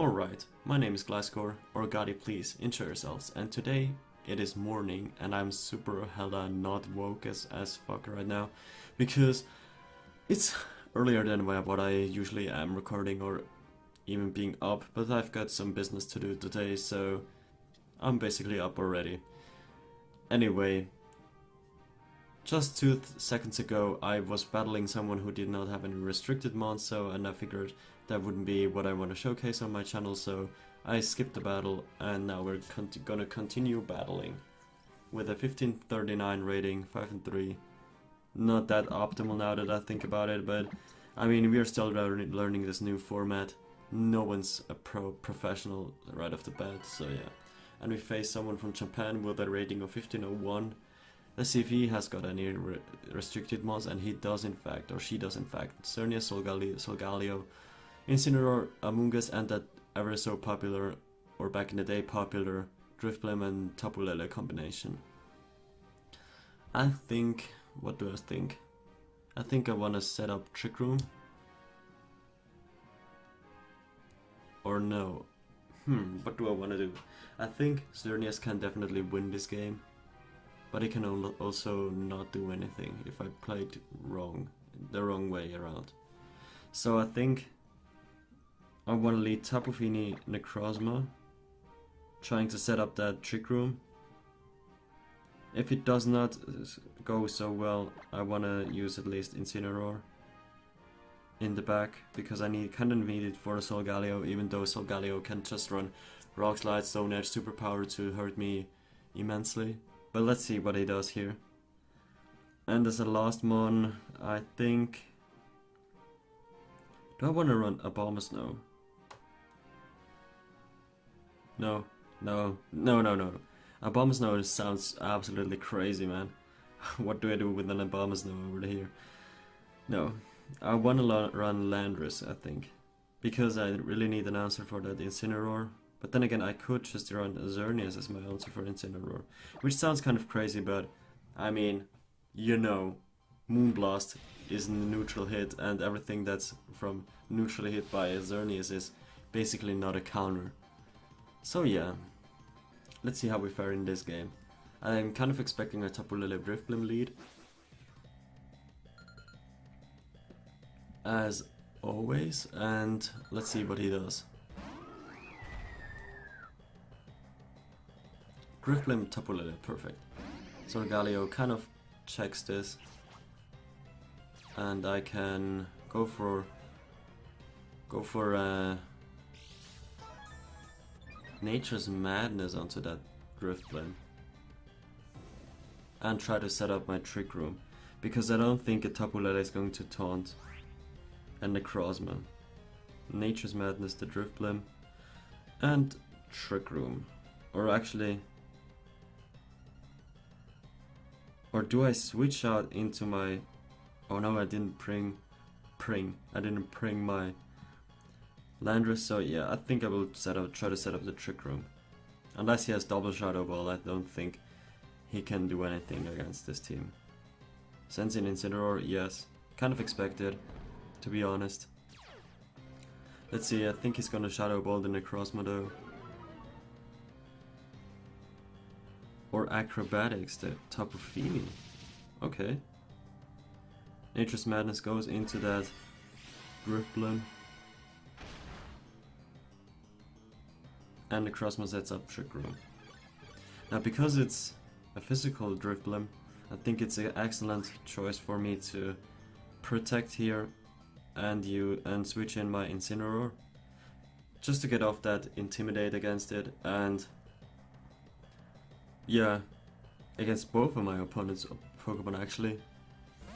Alright, my name is Glyzkore, or Gotti, please intro yourselves, and today it is morning and I'm super hella not woke as fuck right now, because it's earlier than what I usually am recording or even being up, but I've got some business to do today, so I'm basically up already. Anyway, just 2 seconds ago I was battling someone who did not have any restricted mons, and I figured that wouldn't be what I want to showcase on my channel, so I skipped the battle and now we're gonna continue battling with a 1539 rating, 5 and 3. Not that optimal now that I think about it, but I mean, we are still learning this new format. No one's a professional right off the bat, so yeah. And we face someone from Japan with a rating of 1501. Let's see if he has got any restricted mods, and he does in fact, or she does in fact. Xerneas, Solgaleo, Incineraor, Among Us, and that ever so popular, or back in the day popular, Drifblim and Tapu combination. I think, what do I think? I think I want to set up Trick Room. Or no. What do I want to do? I think Xerneas can definitely win this game, but he can also not do anything if I played the wrong way around. So I think I want to lead Tapu, Fini, Necrozma, trying to set up that Trick Room. If it does not go so well, I want to use at least Incineraor in the back, because I kind of need it for Solgaleo, even though Solgaleo can just run Rock Slide, Stone Edge, Superpower to hurt me immensely. But let's see what he does here. And as a last mon, I think... Do I want to run Abomasnow? No. Abomasnow sounds absolutely crazy, man. What do I do with an Abomasnow over here? No. I want to run Landorus, I think. Because I really need an answer for that Incineraor. But then again, I could just run Xerneas as my answer for Incineraor. Which sounds kind of crazy, but... I mean, you know, Moonblast is a neutral hit, and everything that's from neutrally hit by Xerneas is basically not a counter. So yeah, let's see how we fare in this game. I'm kind of expecting a Tapu Drifblim lead, as always, and let's see what he does. Drifblim, Tapu Lele, perfect. Solgaleo kind of checks this, and I can go for Nature's Madness onto that Drifblim and try to set up my Trick Room, because I don't think a Tapu Lele is going to taunt and Necrozma. Nature's Madness, the Drifblim, and Trick Room. Or actually, or do I switch out into my... Oh no, I didn't pring my Landorus, so yeah, I think I will try to set up the Trick Room. Unless he has double Shadow Ball, I don't think he can do anything against this team. Sensing Incineroar, yes. Kind of expected, to be honest. Let's see, I think he's gonna Shadow Ball the Necrozma though. Or Acrobatics, the Tapu Fini. Okay. Nature's Madness goes into that Drifblim. And Necrozma sets up Trick Room. Now, because it's a physical Drifblim, I think it's an excellent choice for me to protect here and switch in my Incineroar, just to get off that Intimidate against it, and yeah, against both of my opponent's Pokemon actually,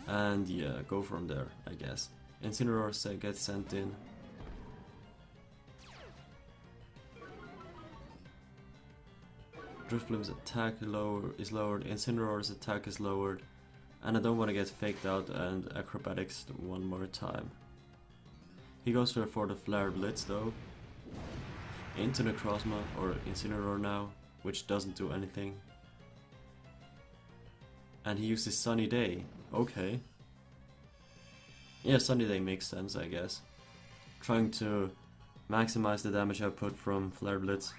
and yeah, go from there, I guess. Incineroar gets sent in. Drifblim's attack is lowered, Incineroar's attack is lowered, and I don't want to get faked out and Acrobatics one more time. He goes for the Flare Blitz though, into Necrozma or Incineroar now, which doesn't do anything. And he uses Sunny Day, okay. Yeah, Sunny Day makes sense, I guess. Trying to maximize the damage output from Flare Blitz.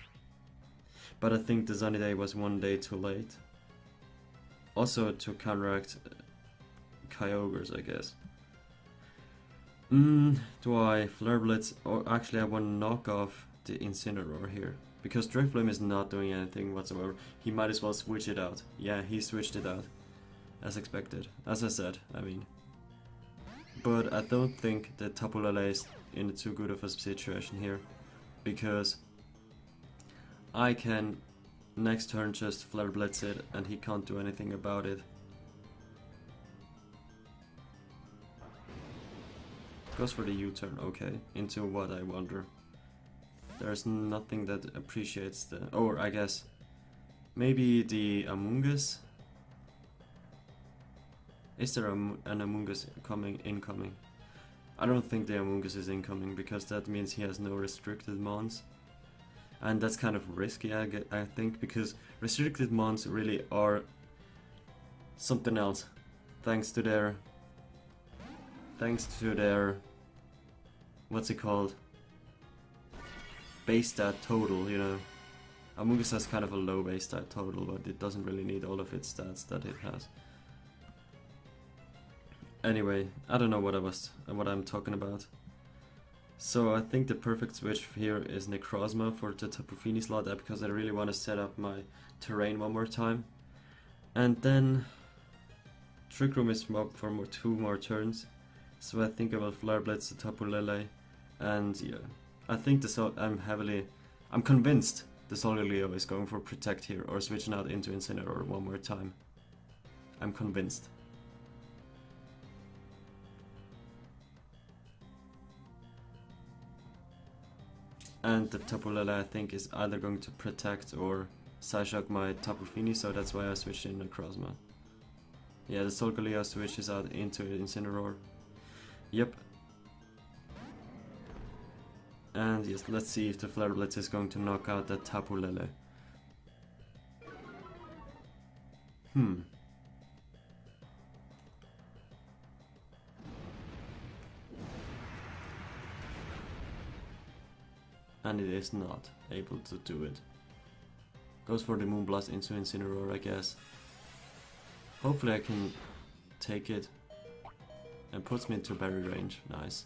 But I think the Sunny Day was one day too late. Also to counteract Kyogres, I guess. Do I Flare Blitz? Or actually I want to knock off the Incineroar here. Because Drifblim is not doing anything whatsoever. He might as well switch it out. Yeah, he switched it out. As expected. As I said, I mean. But I don't think that Tapu Lele is in too good of a situation here. Because I can next turn just Flare Blitz it and he can't do anything about it. Goes for the U-turn, okay. Into what, I wonder. There's nothing that appreciates the... Or I guess maybe the Amoonguss? Is there an Amoonguss incoming? I don't think the Amoonguss is incoming because that means he has no restricted mons. And that's kind of risky, I think, because restricted mons really are something else. Thanks to their... What's it called? Base stat total, you know. Amoonguss has kind of a low base stat total, but it doesn't really need all of its stats that it has. Anyway, I don't know what I'm talking about. So I think the perfect switch here is Necrozma for the Tapu Fini slot because I really want to set up my terrain one more time. And then Trick Room is for 2 more turns. So I think I will Flare Blitz the Tapu Lele. And yeah, I think I'm convinced the Solgaleo is going for Protect here or switching out into Incineroar one more time. I'm convinced. And the Tapu Lele I think is either going to protect or Psyshock my Tapu Fini, so that's why I switched in Necrozma. Yeah, the Solgaleo switches out into Incineroar. Yep. And yes, let's see if the Flare Blitz is going to knock out the Tapu Lele. And it is not able to do it. Goes for the Moonblast into Incineroar, I guess. Hopefully I can take it. And puts me into berry range. Nice.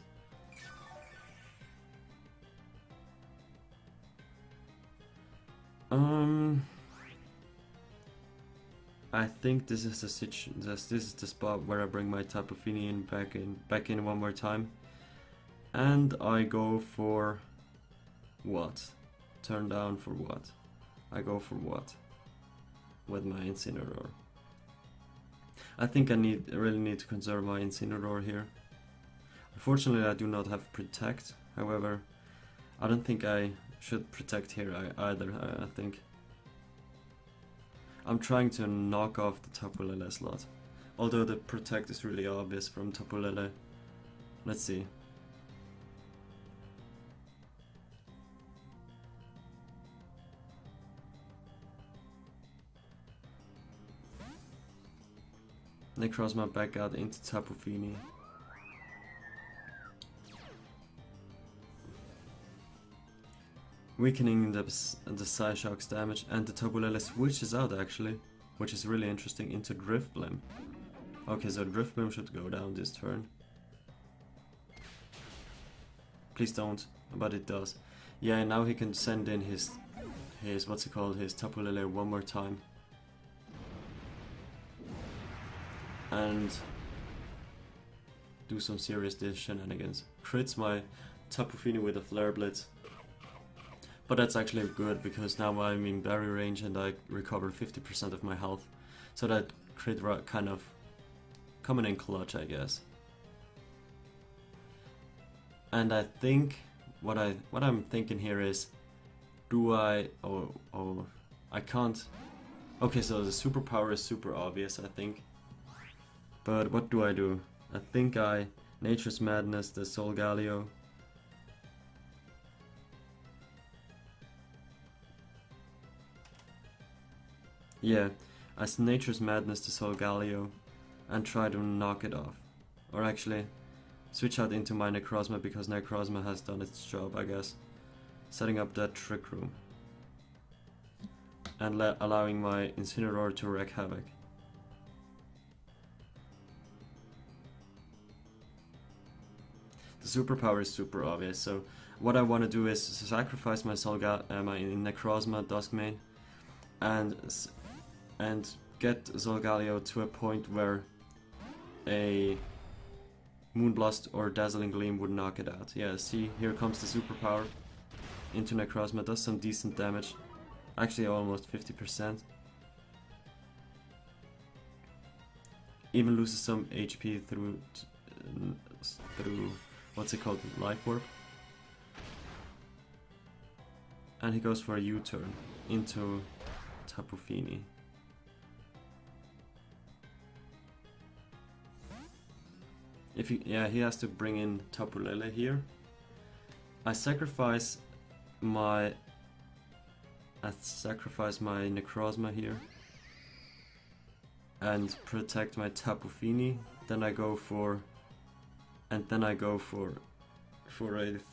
I think this is the spot where I bring my Tapu Fini back in one more time. And I go for what? Turn down for what? I go for what? With my Incineroar. I think I really need to conserve my Incineroar here. Unfortunately I do not have Protect, however, I don't think I should Protect here either, I think. I'm trying to knock off the Tapu Lele slot, although the Protect is really obvious from Tapu Lele. Let's see. Necrozma back out into Tapu Fini. Weakening the Psyshock's damage, and the Tapu Lele switches out actually, which is really interesting, into Drifblim. Okay, so Drifblim should go down this turn. Please don't, but it does. Yeah, now he can send in his what's it called, his Tapu Lele one more time. And do some serious shenanigans. Crits my Tapu Fini with a Flare Blitz. But that's actually good because now I'm in berry range and I recover 50% of my health. So that crit kind of coming in clutch, I guess. And I think what I'm thinking here is, do I I can't. Okay, so the superpower is super obvious, I think. But what do? I think I Nature's Madness the Solgaleo. Yeah, as Nature's Madness to Solgaleo and try to knock it off. Or actually, switch out into my Necrozma because Necrozma has done its job, I guess. setting up that Trick Room. And allowing my Incineraor to wreak havoc. The superpower is super obvious, so what I want to do is sacrifice my my Necrozma-Dusk-Mane and get Solgaleo to a point where a Moonblast or Dazzling Gleam would knock it out. Yeah, see, here comes the superpower into Necrozma, does some decent damage. Actually almost 50%. Even loses some HP through what's it called, Life Orb. And he goes for a U-turn into Tapu Fini. He has to bring in Tapu Lele here. I sacrifice my Necrozma here and protect my Tapu Fini. Then I go for a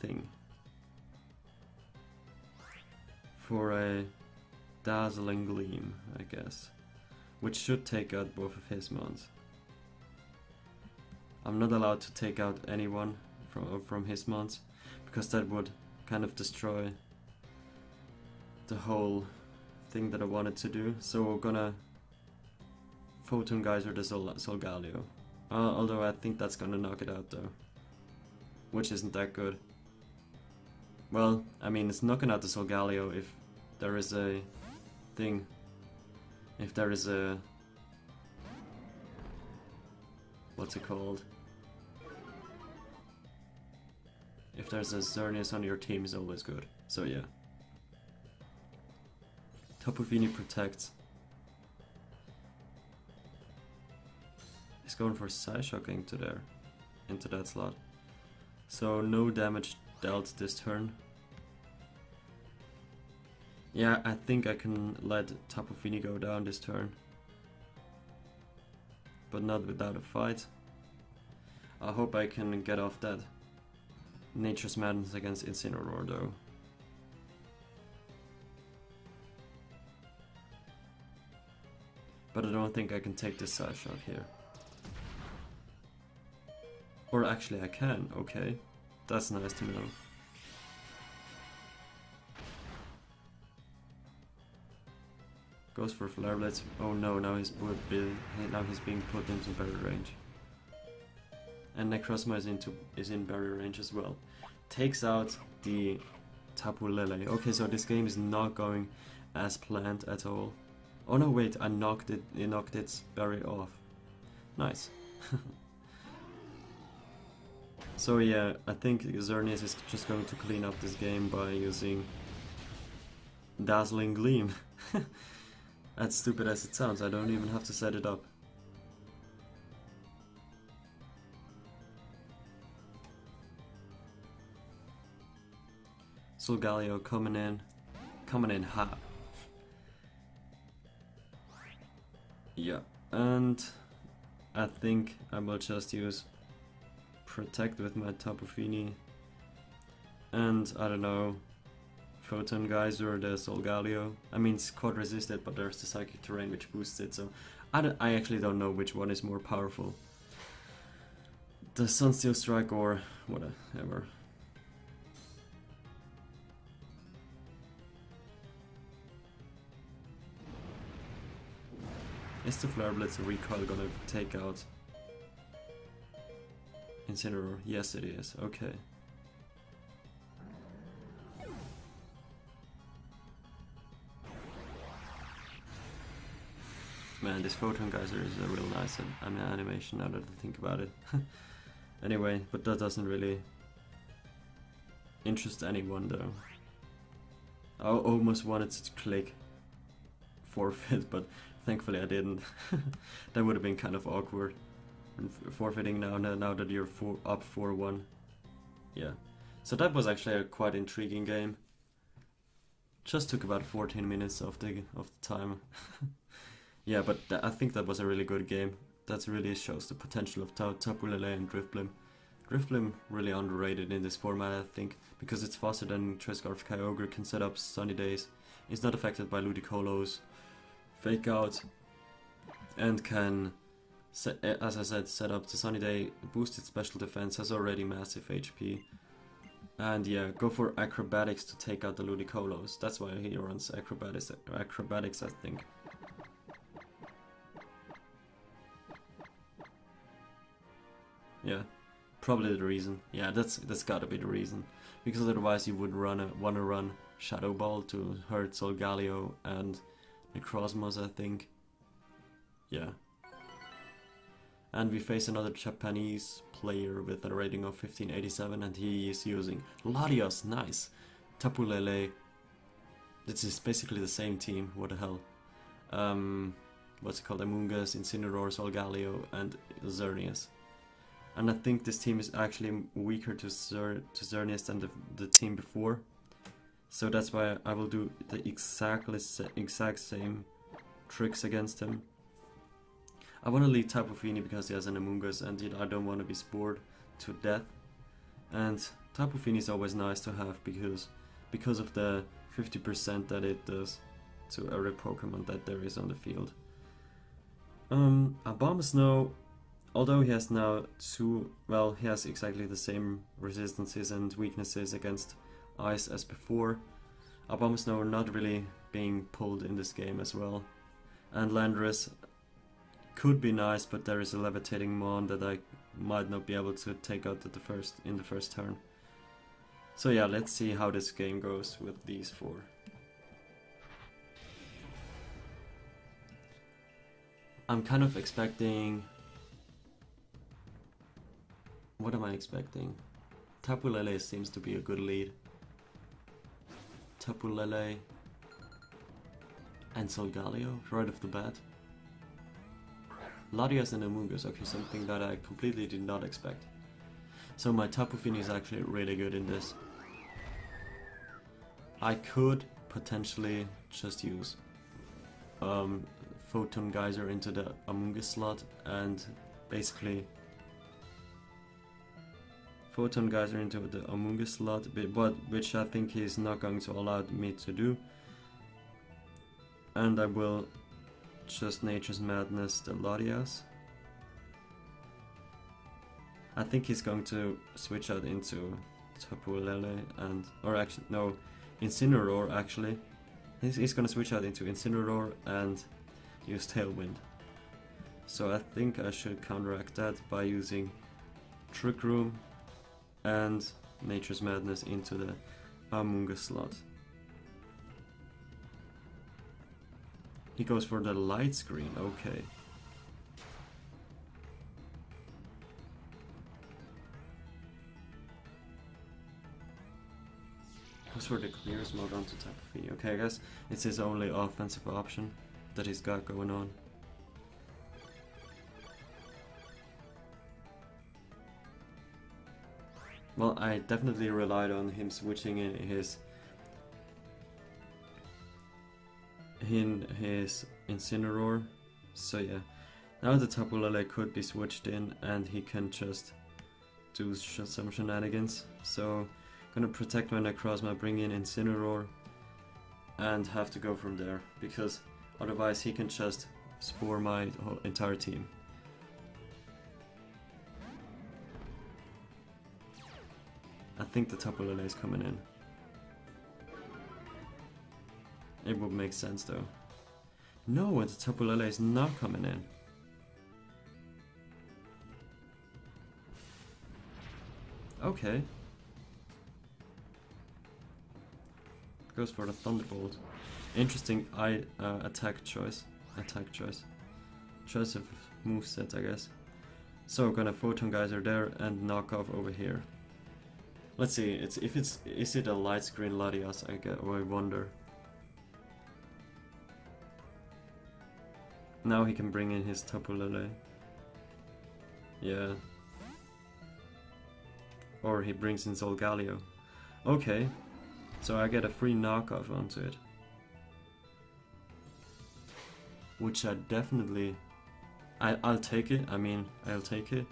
thing. For a Dazzling Gleam, I guess, which should take out both of his mons. I'm not allowed to take out anyone from his mons, because that would kind of destroy the whole thing that I wanted to do. So we're gonna Photon Geyser the Solgaleo. Although I think that's gonna knock it out though, which isn't that good. Well, I mean, it's knocking out the Solgaleo if there is a thing. If there is a... what's it called? If there's a Xerneas on your team, is always good. So yeah. Tapu Fini protects. He's going for Psyshock into that slot. So no damage dealt this turn. Yeah, I think I can let Tapu Fini go down this turn. But not without a fight. I hope I can get off that Nature's Madness against Incineraor though. But I don't think I can take this Psyshock here. Or actually I can, okay. That's nice to know. Goes for Flare Blitz. Oh no, now he's being put into barrier range. And Necrozma is in barrier range as well. Takes out the Tapu Lele. Okay, so this game is not going as planned at all. Oh no, wait, it knocked its barrier off. Nice. So yeah, I think Xerneas is just going to clean up this game by using Dazzling Gleam. As stupid as it sounds, I don't even have to set it up. Solgaleo coming in hot. Yeah, and I think I will just use Protect with my Tapu Fini, and I don't know, Photon Geyser the Solgaleo. I mean, it's quad resisted, but there's the Psychic Terrain which boosts it, so I actually don't know which one is more powerful. The Sunsteel Strike or whatever. Is the Flare Blitz recoil gonna take out Incineraor? Yes it is, okay. Man, this Photon Geyser is a real nice animation now that I think about it. Anyway, but that doesn't really interest anyone though. I almost wanted to click forfeit, but thankfully I didn't. That would have been kind of awkward. And forfeiting now that you're up 4-1. Yeah. So that was actually a quite intriguing game. Just took about 14 minutes of the time. Yeah, but I think that was a really good game. That really shows the potential of Tapu Lele and Drifblim. Drifblim really underrated in this format, I think, because it's faster than Triscarf Kyogre, can set up Sunny Days, is not affected by Ludicolo's Fake Out, and can, as I said, set up the Sunny Day, boost its special defense, has already massive HP, and yeah, go for Acrobatics to take out the Ludicolos. That's why he runs Acrobatics, I think. Yeah. Probably the reason. Yeah, that's gotta be the reason. Because otherwise you would wanna run Shadow Ball to hurt Solgaleo and Necrozmas, I think. Yeah. And we face another Japanese player with a rating of 1587 and he is using Latios, nice. Tapu Lele. This is basically the same team, what the hell. What's it called? Amoonguss, Incineroar, Solgaleo and Xerneas. And I think this team is actually weaker to Xerneas than the team before. So that's why I will do the exact same tricks against him. I want to lead Tapu Fini because he has an Amoonguss and I don't want to be spored to death. And Tapu Fini is always nice to have because of the 50% that it does to every Pokemon that there is on the field. Abomasnow, although he has now he has exactly the same resistances and weaknesses against ice as before. Abomasnow are not really being pulled in this game as well. And Landorus could be nice, but there is a levitating Mon that I might not be able to take out in the first turn. So yeah, let's see how this game goes with these four. I'm kind of expecting... What am I expecting? Tapu Lele seems to be a good lead. Tapu Lele and Solgaleo right off the bat. Latias and Amoonguss, okay, something that I completely did not expect. So my Tapu Fini is actually really good in this. I could potentially just use Photon Geyser into the Amoonguss slot and basically Photon Geyser into the Amoonguss slot, which I think he's not going to allow me to do. And I will just Nature's Madness the Latias. I think he's going to switch out into Tapu Lele or actually, no, Incineroar actually. He's going to switch out into Incineroar and use Tailwind. So I think I should counteract that by using Trick Room and Nature's Madness into the Amoonguss slot. He goes for the light screen, okay. Goes for the clears mode onto Tapu Fini. Okay, I guess it's his only offensive option that he's got going on. Well, I definitely relied on him switching in his Incineroar, so yeah. Now the Tapu Lele could be switched in and he can just do some shenanigans. So gonna protect my Necrozma, bring in Incineroar and have to go from there, because otherwise he can just spore my whole entire team. I think the Tapu Lele is coming in. It would make sense though. No, the Tapu Lele is not coming in. Okay. Goes for the Thunderbolt. Interesting attack choice. Choice of moveset, I guess. So gonna Photon Geyser there and knock off over here. Let's see, is it a light screen Latias? I wonder. Now he can bring in his Tapu Lele. Yeah. Or he brings in Solgaleo. Okay. So I get a free knockoff onto it. Which I definitely... I'll take it. I mean, I'll take it.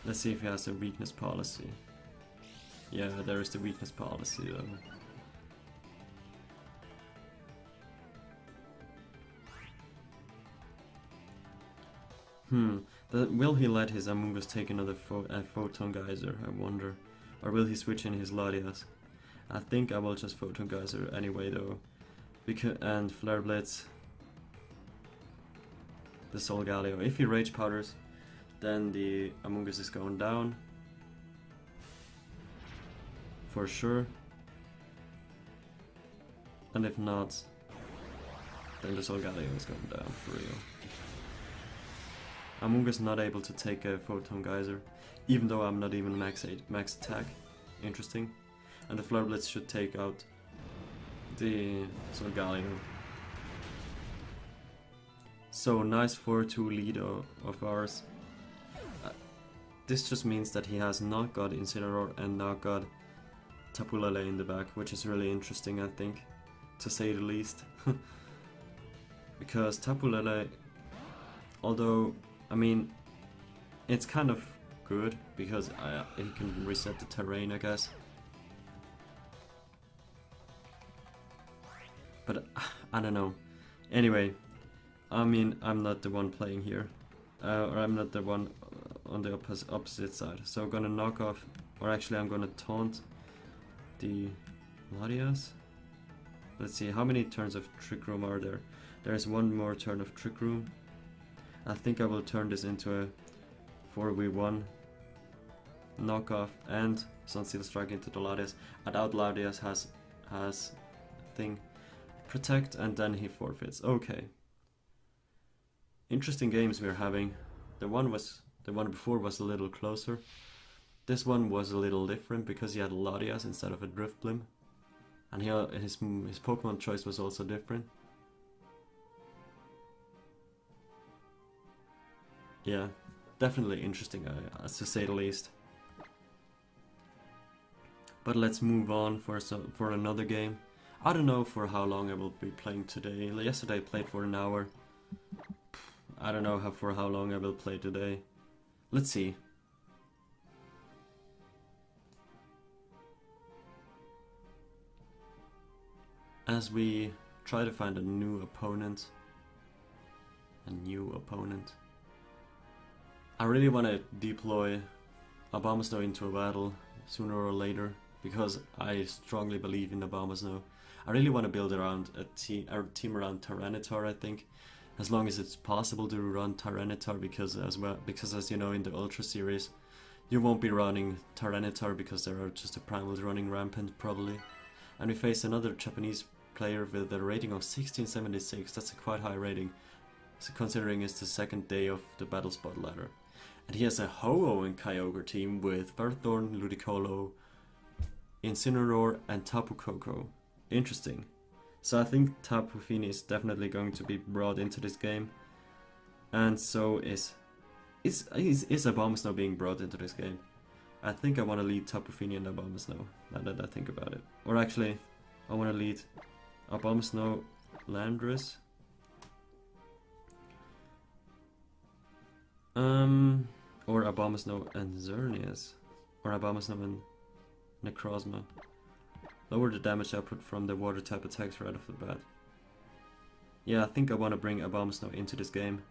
Let's see if he has a weakness policy. Yeah, there is the weakness policy though. Will he let his Amoonguss take another Photon Geyser, I wonder? Or will he switch in his Latias? I think I will just Photon Geyser anyway though. And Flare Blitz the Solgaleo. If he Rage Powders, then the Amoonguss is going down. For sure. And if not, then the Solgaleo is going down for real. Amoonguss not able to take a Photon Geyser, even though I'm not even max attack. Interesting. And the Flare Blitz should take out the Solgaleo. So nice 4-2 lead of ours. This just means that he has not got Incineraor and not got Tapu Lele in the back, which is really interesting, I think, to say the least. Because Tapu Lele, although, I mean, it's kind of good because he can reset the terrain, I guess. But I don't know. Anyway, I mean, I'm not the one playing here, or I'm not the one on the opposite side. So I'm gonna knock off, or actually I'm gonna taunt the Latias. Let's see, how many turns of Trick Room are there? There is one more turn of Trick Room. I think I will turn this into a 4v1 knockoff and Sunsteel Strike into the Latias. I doubt Latias has thing protect, and then he forfeits. Okay. Interesting games we're having. The one before was a little closer. This one was a little different because he had Latias instead of a Driftblim. And his Pokemon choice was also different. Yeah, definitely interesting, to say the least. But let's move on for another game. I don't know for how long I will be playing today. Yesterday I played for an hour. I don't know for how long I will play today. Let's see. As we try to find a new opponent. I really want to deploy Abomasnow into a battle sooner or later, because I strongly believe in Abomasnow. I really want to build around a team around Tyranitar, I think, as long as it's possible to run Tyranitar, because as you know, in the Ultra series you won't be running Tyranitar because there are just the primals running rampant probably. And we face another Japanese player with a rating of 1676. That's a quite high rating, so considering it's the second day of the Battle Spot ladder. And he has a Ho-Oh and Kyogre team with Ferrothorn, Ludicolo, Incineroar and Tapu Koko. Interesting. So I think Tapu Fini is definitely going to be brought into this game. And so is Abomasnow being brought into this game. I think I want to lead Tapu Fini and Abomasnow, now that I think about it. Or actually, I want to lead Abomasnow, Landorus. Or Abomasnow and Xerneas. Or Abomasnow and Necrozma. Lower the damage output from the water type attacks right off the bat. Yeah, I think I want to bring Abomasnow into this game.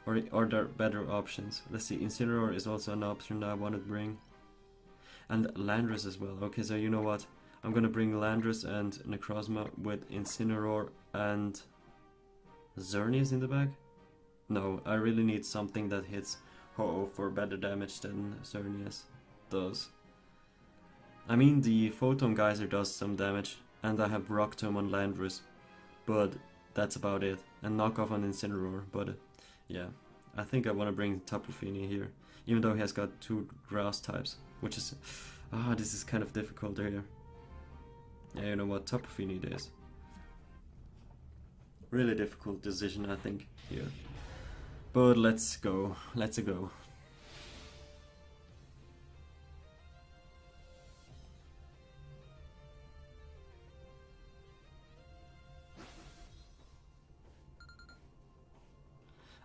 Or are there better options? Let's see, Incineroar is also an option that I want to bring. And Landorus as well. Okay, so you know what? I'm gonna bring Landorus and Necrozma with Incineroar and Xerneas in the back? No, I really need something that hits Ho-Oh for better damage than Xerneas does. I mean, the Photon Geyser does some damage, and I have Rock Tomb on Landorus, but that's about it. And Knock Off on Incineroar, but yeah. I think I want to bring Tapu Fini here, even though he has got 2 grass types, which is... this is kind of difficult here. Yeah, you know what, Tapu Fini it is. Really difficult decision, I think, here. But let's go. Let's go.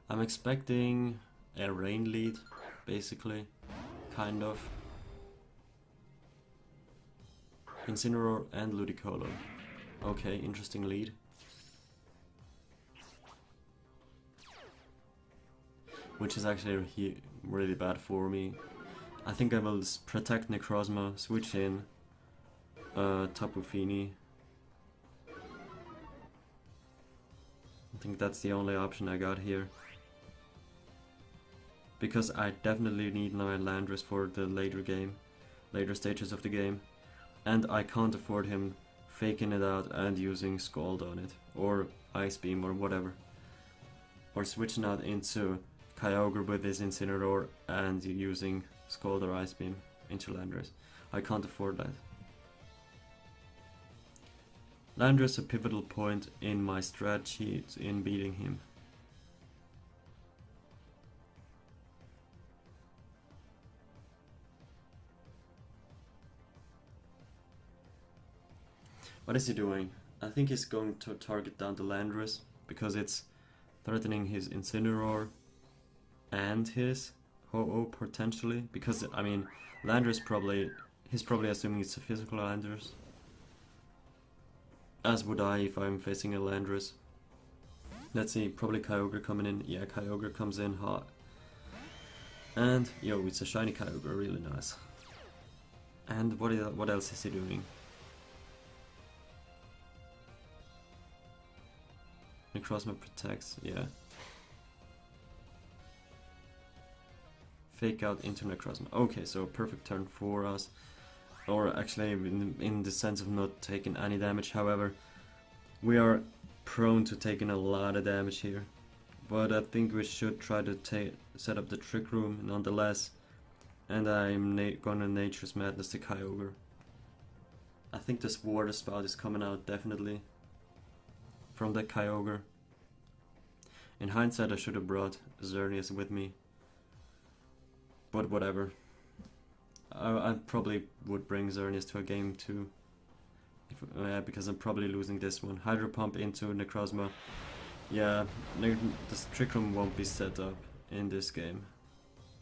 I'm expecting a rain lead, basically. Kind of. Incineroar and Ludicolo. Okay, interesting lead. Which is actually really bad for me. I think I will protect Necrozma, switch in Tapu Fini. I think that's the only option I got here. Because I definitely need my Landorus for the later stages of the game. And I can't afford him faking it out and using Scald on it. Or Ice Beam or whatever. Or switching out into Kyogre with his Incineroar and using Scald or Ice Beam into Landorus. I can't afford that. Landorus a pivotal point in my strategy in beating him. What is he doing? I think he's going to target down the Landorus because it's threatening his Incineroar and his Ho-Oh potentially. Because, I mean, Landorus he's probably assuming it's a physical Landorus. As would I if I'm facing a Landorus. Let's see, probably Kyogre coming in. Yeah, Kyogre comes in hot. And, yo, it's a shiny Kyogre, really nice. And what else is he doing? Necrozma protects, yeah. Fake out into Necrozma. Okay, so perfect turn for us. Or actually, in the sense of not taking any damage. However, we are prone to taking a lot of damage here. But I think we should try to set up the Trick Room nonetheless. And I'm gonna Nature's Madness the Kyogre. I think this Water Spout is coming out definitely from the Kyogre. In hindsight, I should have brought Xerneas with me. But whatever. I probably would bring Xerneas to a game too. Because I'm probably losing this one. Hydro Pump into Necrozma. Yeah, this Trick Room won't be set up in this game.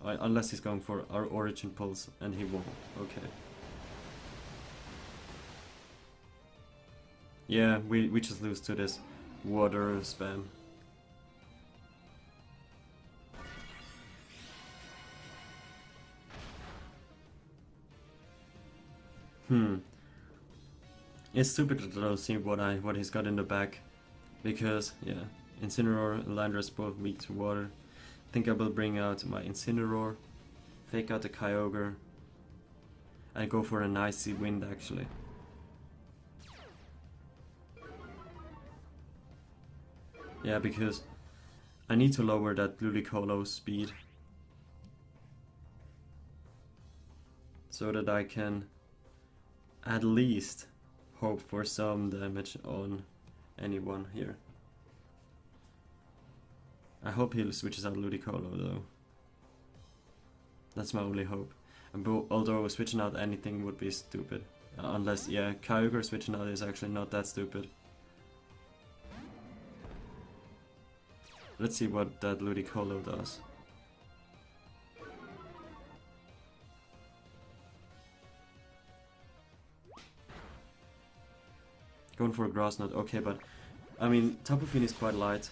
Unless he's going for our Origin Pulse, and he won't. Okay. Yeah, we just lose to this water spam. It's stupid that I don't see what he's got in the back. Because, yeah, Incineroar and Landorus both weak to water. I think I will bring out my Incineroar, fake out the Kyogre, and go for an Icy Wind actually. Yeah, because I need to lower that Ludicolo's speed. So that I can at least hope for some damage on anyone here. I hope he switches out Ludicolo though. That's my only hope. Although switching out anything would be stupid. Unless, yeah, Kyogre switching out is actually not that stupid. Let's see what that Ludicolo does. Going for a Grass Knot, okay, but I mean, Tapu Fini is quite light,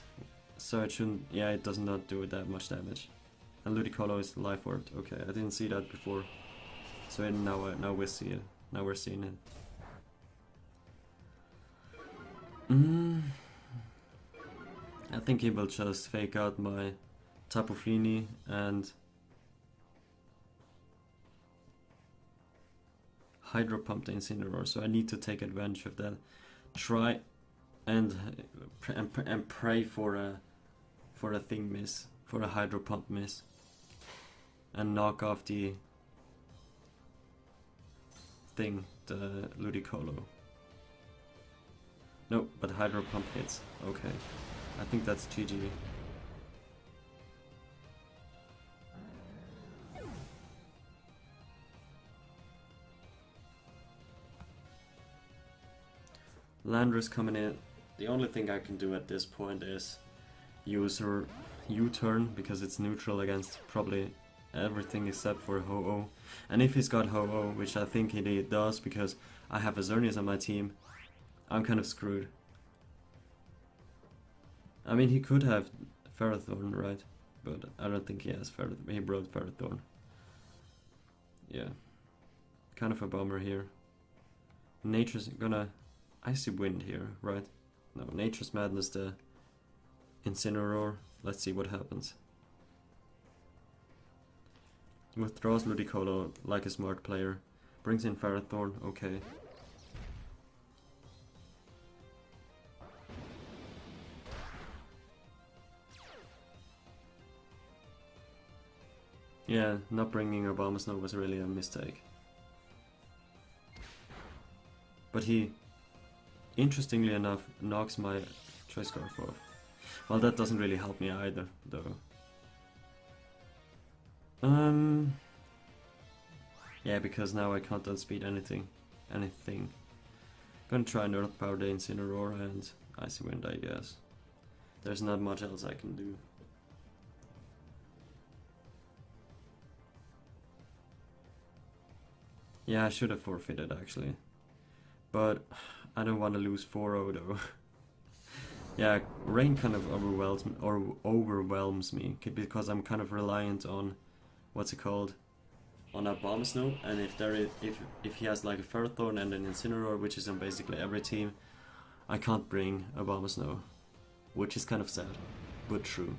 so it shouldn't, yeah, it does not do that much damage. And Ludicolo is life orbed, okay, I didn't see that before. So now we see it, now we're seeing it. I think he will just fake out my Tapu Fini and Hydro Pump the Incineroar, so I need to take advantage of that. Try and pray for a thing miss, for a Hydro Pump miss, and knock off the thing, the Ludicolo. Nope, but Hydro Pump hits. Okay, I think that's GG. Landorus coming in. The only thing I can do at this point is use her U-turn because it's neutral against probably everything except for Ho-Oh. And if he's got Ho-Oh, which I think he does because I have a Xerneas on my team, I'm kind of screwed. I mean, he could have Ferrothorn, right? But I don't think he has Ferrothorn. He brought Ferrothorn. Yeah. Kind of a bummer here. Nature's gonna... Icy Wind here, right? No, Nature's Madness, the Incineraor. Let's see what happens. Withdraws Ludicolo like a smart player. Brings in Ferrothorn, okay. Yeah, not bringing Abomasnow was really a mistake. But he, interestingly enough, knocks my Choice Scarf off. Well, that doesn't really help me either, though. Yeah, because now I can't outspeed anything. Gonna try and Earth Power the Incineroar and Icy Wind, I guess. There's not much else I can do. Yeah, I should have forfeited actually. But I don't want to lose 4-0 though. Yeah, rain kind of overwhelms me because I'm kind of reliant on what's it called? On Abomasnow, and if he has like a Ferrothorn and an Incineroar, which is on basically every team, I can't bring Abomasnow, which is kind of sad, but true.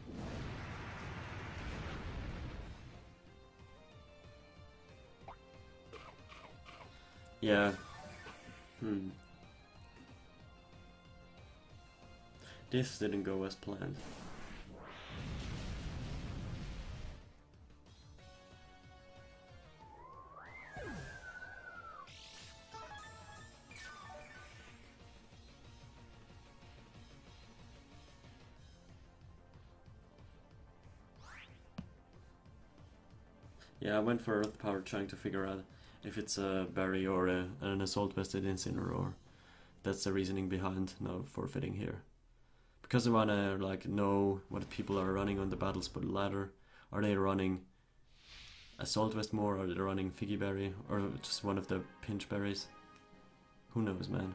Yeah. This didn't go as planned. Yeah, I went for Earth Power trying to figure out if it's a berry or an assault vested Incineroar. That's the reasoning behind no forfeiting here. Because I wanna like know what people are running on the Battle Spot ladder. Are they running Assault Vest more, or are they running Figgy Berry, or just one of the pinch berries? Who knows, man.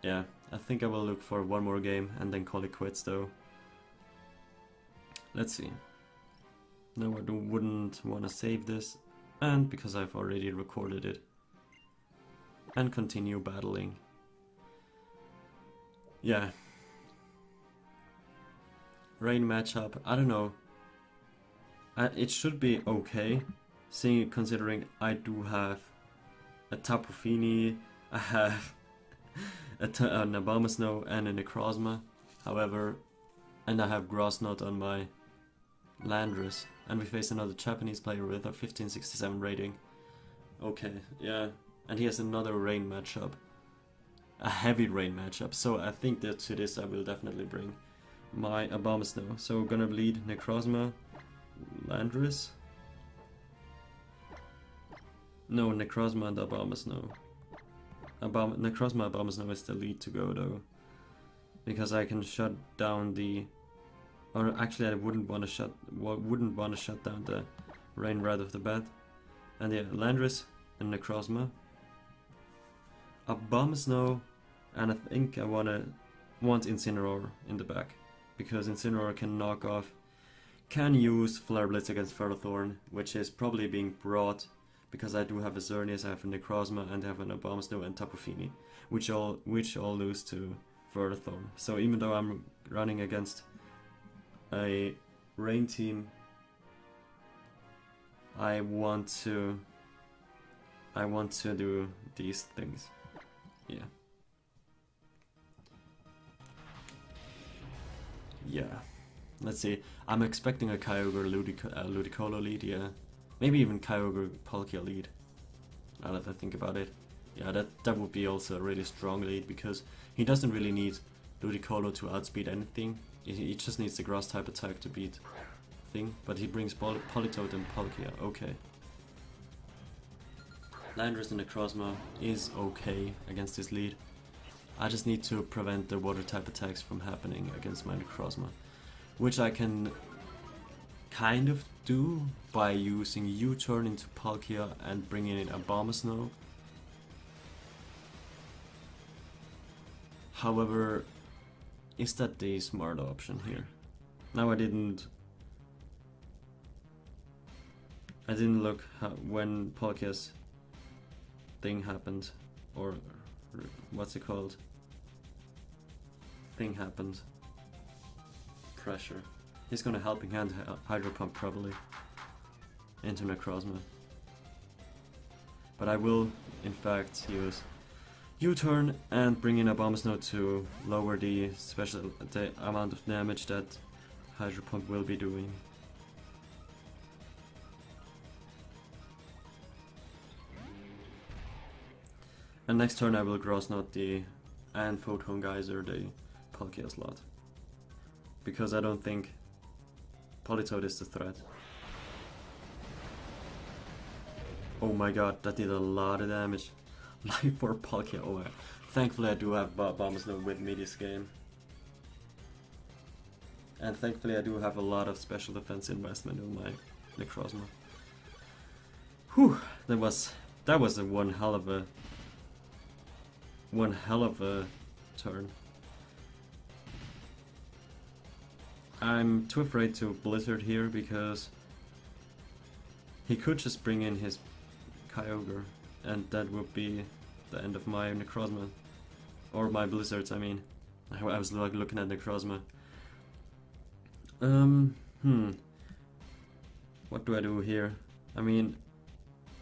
Yeah, I think I will look for one more game and then call it quits though. Let's see. No, I wouldn't want to save this, and because I've already recorded it. And continue battling. Yeah. Rain matchup, I don't know. It should be okay, considering I do have a Tapu Fini, I have an Abomasnow and a Necrozma, however, and I have Grassknot on my Landorus, and we face another Japanese player with a 1567 rating. Okay, yeah, and he has another rain matchup, a heavy rain matchup, so I think that to this I will definitely bring my Abomasnow. So we're gonna bleed Necrozma, Landorus. No, Necrozma and Abomasnow. Necrozma Abomasnow is the lead to go though, because I can shut down the. Or actually, I wouldn't want to shut down the rain right off the bat. And yeah, Landorus and Necrozma, Abomasnow, and I think I want Incineroar in the back, because Incineroar can use Flare Blitz against Ferrothorn, which is probably being brought because I do have a Xerneas, I have a Necrozma, and I have an Abomasnow and Tapu Fini, which all lose to Ferrothorn. So even though I'm running against a rain team, I want to do these things. Yeah. Yeah. Let's see. I'm expecting a Kyogre Ludicolo lead, yeah. Maybe even Kyogre Palkia lead. Now that I think about it. Yeah, that would be also a really strong lead, because he doesn't really need Ludicolo to outspeed anything. He just needs the grass type attack to beat thing, but he brings Politoed and Palkia, okay. Landorus and Necrozma is okay against this lead. I just need to prevent the water type attacks from happening against my Necrozma, which I can kind of do by using U-turn into Palkia and bringing in Abomasnow. However, is that the smart option here? Now I didn't look when Palkia's thing happened, or what's it called? Thing happened. Pressure. He's gonna Helping Hand Hydro Pump probably into Necrozma. But I will in fact use U-turn and bring in Abomasnow to lower the amount of damage that Hydro Pump will be doing. And next turn I will Gross Knot and Photon Geyser the Palkia slot. Because I don't think Politoed is the threat. Oh my god, that did a lot of damage. Life for Palkia, oh my. Thankfully I do have Abomasnow with me this game. And thankfully I do have a lot of special defense investment in my Necrozma. Whew, that was a one hell of a turn. I'm too afraid to Blizzard here because he could just bring in his Kyogre and that would be the end of my Necrozma. Or my Blizzards, I mean. I was like looking at Necrozma. What do I do here? I mean,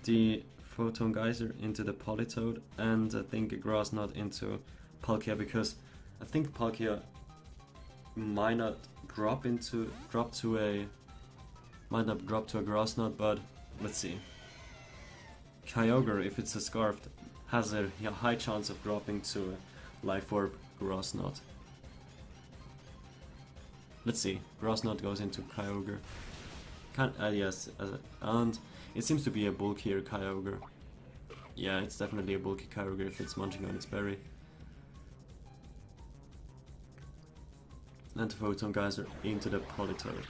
the Photon Geyser into the Politoed and I think a Grass Knot into Palkia because I think Palkia might not drop to a Grass Knot, but let's see. Kyogre, if it's a Scarf, has a high chance of dropping to a Life Orb Grass Knot. Let's see. Grass Knot goes into Kyogre. Yes, and it seems to be a bulkier Kyogre. Yeah, it's definitely a bulky Kyogre if it's munching on its berry. And the Photon Geyser into the Politoed.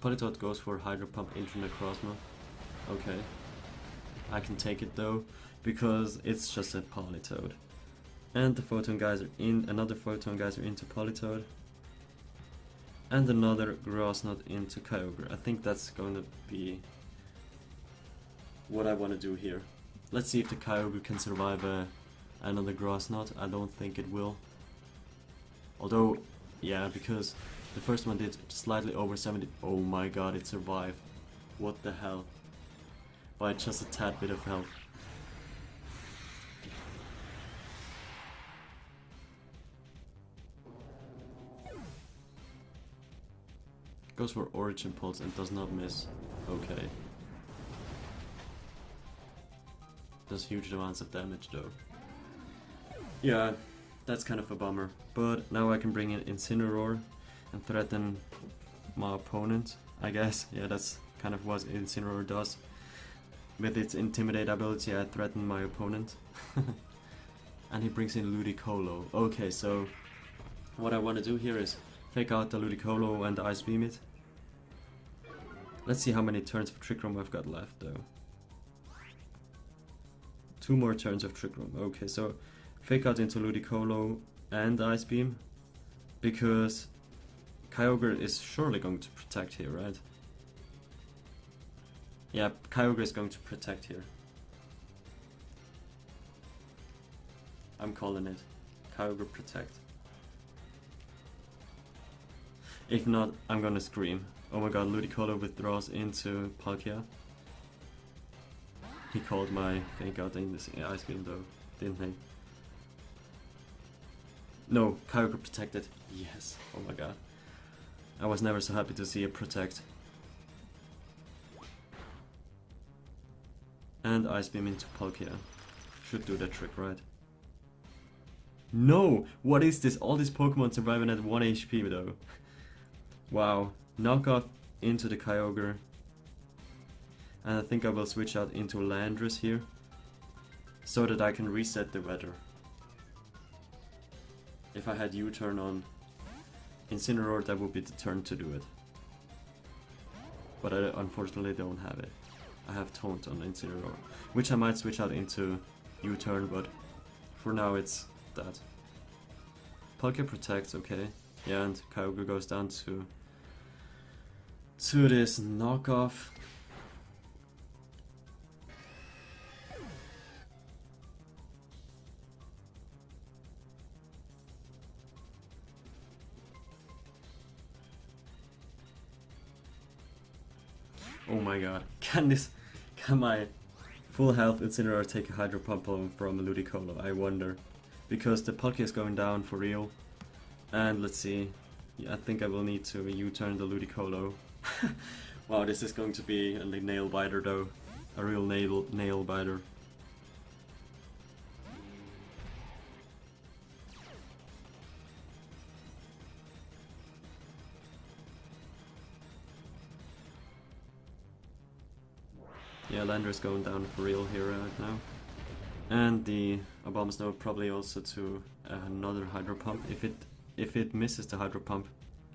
Politoed goes for Hydro Pump into Necrozma. Okay. I can take it though, because it's just a Politoed. And the Photon Geyser another Photon Geyser into Politoed. And another Grass Knot into Kyogre. I think that's going to be what I want to do here. Let's see if the Kyogre can survive another Grass Knot. I don't think it will. Although, yeah, because the first one did slightly over 70. Oh my god, it survived. What the hell? By just a tad bit of health. Goes for Origin Pulse and does not miss. Okay. Does huge amounts of damage though. Yeah, that's kind of a bummer. But now I can bring in Incineroar and threaten my opponent, I guess. Yeah, that's kind of what Incineroar does. With its Intimidate ability, I threaten my opponent. And he brings in Ludicolo. Okay, so what I want to do here is fake out the Ludicolo and Ice Beam it. Let's see how many turns of Trick Room I've got left though. 2 more turns of Trick Room. Okay, so fake out into Ludicolo and Ice Beam. Because Kyogre is surely going to protect here, right? Yeah, Kyogre is going to protect here. I'm calling it. Kyogre protect. If not, I'm gonna scream. Oh my god, Ludicolo withdraws into Palkia. He called my fake out in this Ice Beam though, didn't he? No, Kyogre protected. Yes, oh my god. I was never so happy to see it protect. And Ice Beam into Palkia. Should do that trick, right? No! What is this? All these Pokemon surviving at 1 HP though. Wow. Knockoff into the Kyogre. And I think I will switch out into Landorus here. So that I can reset the weather. If I had U-turn on Incineroar, that would be the turn to do it. But I unfortunately don't have it. I have Taunt on Incineroar, which I might switch out into U-turn, but for now it's that. Palkia protects, okay. Yeah, and Kyogre goes down to this knockoff. Oh my god, can my full health Incineroar take a Hydro Pump from Ludicolo? I wonder. Because the Palkia is going down for real. And let's see, yeah, I think I will need to U-turn the Ludicolo. Wow, this is going to be a nail biter though. A real nail biter. Yeah, Landorus going down for real here right now. And the Abomasnow probably also to another Hydro Pump. If it misses the Hydro Pump,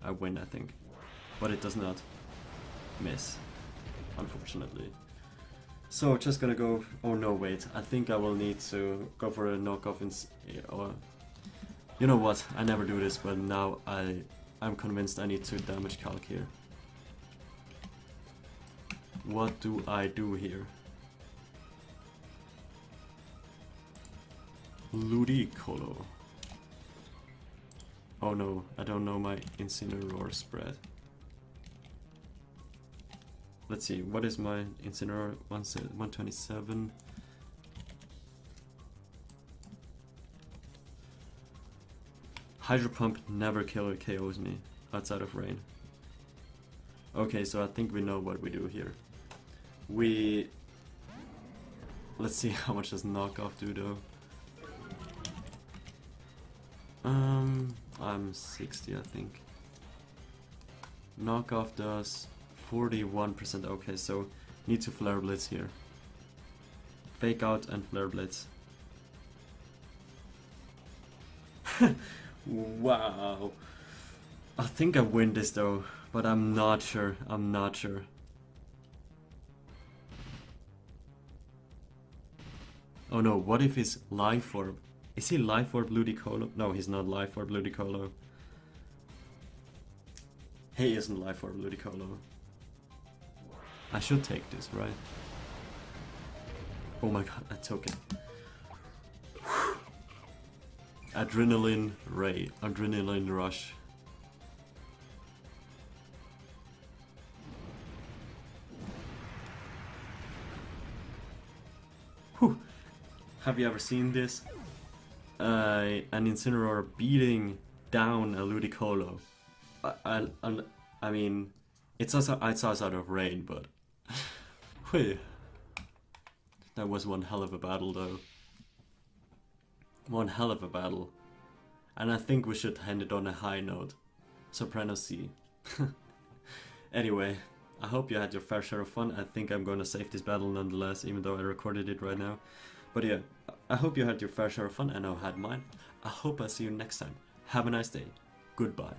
I win, I think. But it does not miss, unfortunately. So just gonna go. Oh no, wait. I think I will need to go for a knockoff. Or you know what? I never do this, but now I'm convinced I need to damage calc here. What do I do here? Ludicolo. Oh no, I don't know my Incineroar spread. Let's see, what is my Incineroar? 127. Hydro Pump never KOs me outside of rain. Okay, so I think we know what we do here. Let's see how much does knockoff do though. I'm 60, I think. Knockoff does 41%. Okay, so need to Flare Blitz here. Fake out and Flare Blitz. Wow. I think I win this though, but I'm not sure. I'm not sure. Oh no, what if he's Life Orb? Is he Life Orb Ludicolo? No, he's not Life Orb Ludicolo. He isn't Life Orb Ludicolo. I should take this, right? Oh my god, I took it. Adrenaline Ray. Adrenaline Rush. Whew. Have you ever seen this? An Incineroar beating down a Ludicolo. I mean, it's outside of rain, but whew. That was one hell of a battle, though. One hell of a battle, and I think we should end it on a high note. Soprano C. Anyway, I hope you had your fair share of fun. I think I'm gonna save this battle nonetheless, even though I recorded it right now. But yeah, I hope you had your fair share of fun, and I had mine. I hope I see you next time. Have a nice day. Goodbye.